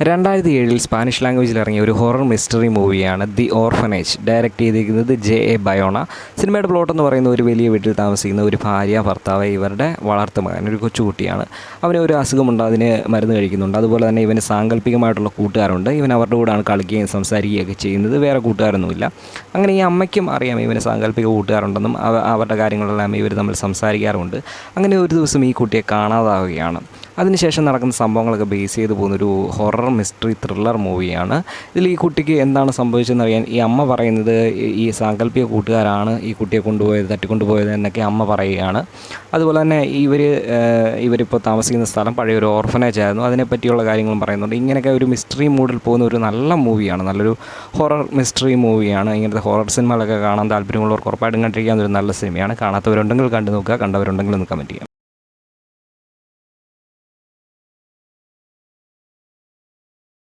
2007 Spanish ലാംഗ്വേജിൽ ഇറങ്ങിയ ഒരു ഹൊറർ മിസ്റ്ററി മൂവിയാണ് ദി ഓർഫനേജ്. ഡയറക്റ്റ് ചെയ്തിരിക്കുന്നത് J.A. ബയോണ. സിനിമയുടെ പ്ലോട്ട് എന്ന് പറയുന്ന ഒരു വലിയ വീട്ടിൽ താമസിക്കുന്ന ഒരു ഭാര്യ ഭർത്താവ്, ഇവരുടെ വളർത്തുമകൻ ഒരു കൊച്ചുകുട്ടിയാണ്. അവന് ഒരു അസുഖമുണ്ട്, അതിന് മരുന്ന് കഴിക്കുന്നുണ്ട്. അതുപോലെ തന്നെ ഇവന് സാങ്കല്പികമായിട്ടുള്ള കൂട്ടുകാരുണ്ട്. ഇവൻ അവരുടെ കൂടെയാണ് കളിക്കുകയും സംസാരിക്കുകയൊക്കെ ചെയ്യുന്നത്. വേറെ കൂട്ടുകാരൊന്നുമില്ല. അങ്ങനെ ഈ അമ്മയ്ക്കും അറിയാം ഇവന് സാങ്കല്പിക കൂട്ടുകാരുണ്ടെന്നും അവരുടെ കാര്യങ്ങളെല്ലാം ഇവർ തമ്മിൽ സംസാരിക്കാറുണ്ട്. അങ്ങനെ ഒരു ദിവസം ഈ കുട്ടിയെ കാണാതാവുകയാണ്. അതിനുശേഷം നടക്കുന്ന സംഭവങ്ങളൊക്കെ ബേസ് ചെയ്ത് പോകുന്നൊരു ഹൊറർ മിസ്റ്ററി ത്രില്ലർ മൂവിയാണ്. ഇതിൽ ഈ കുട്ടിക്ക് എന്താണ് സംഭവിച്ചതെന്നറിയാൻ ഈ അമ്മ പറയുന്നത് ഈ സാങ്കല്പിക കൂട്ടുകാരാണ് ഈ കുട്ടിയെ തട്ടിക്കൊണ്ടുപോയത് എന്നൊക്കെ അമ്മ പറയുകയാണ്. അതുപോലെ തന്നെ ഇവരിപ്പോൾ താമസിക്കുന്ന സ്ഥലം പഴയൊരു ഓർഫനേജ് ആയിരുന്നു. അതിനെപ്പറ്റിയുള്ള കാര്യങ്ങളും പറയുന്നുണ്ട്. ഇങ്ങനെയൊക്കെ ഒരു മിസ്റ്ററി മൂഡിൽ പോകുന്ന ഒരു നല്ല മൂവിയാണ്, നല്ലൊരു ഹൊറർ മിസ്റ്ററി മൂവിയാണ്. ഇങ്ങനത്തെ ഹൊറർ സിനിമകളൊക്കെ കാണാൻ താല്പര്യമുള്ളവർക്ക് ഉറപ്പായിട്ടും കണ്ടിരിക്കാൻ ഒരു നല്ല സിനിമയാണ്. കാണാത്തവരുണ്ടെങ്കിൽ കണ്ടു നോക്കുക, കണ്ടവരുണ്ടെങ്കിൽ ഒന്ന് കമൻറ്റ് ചെയ്യാം.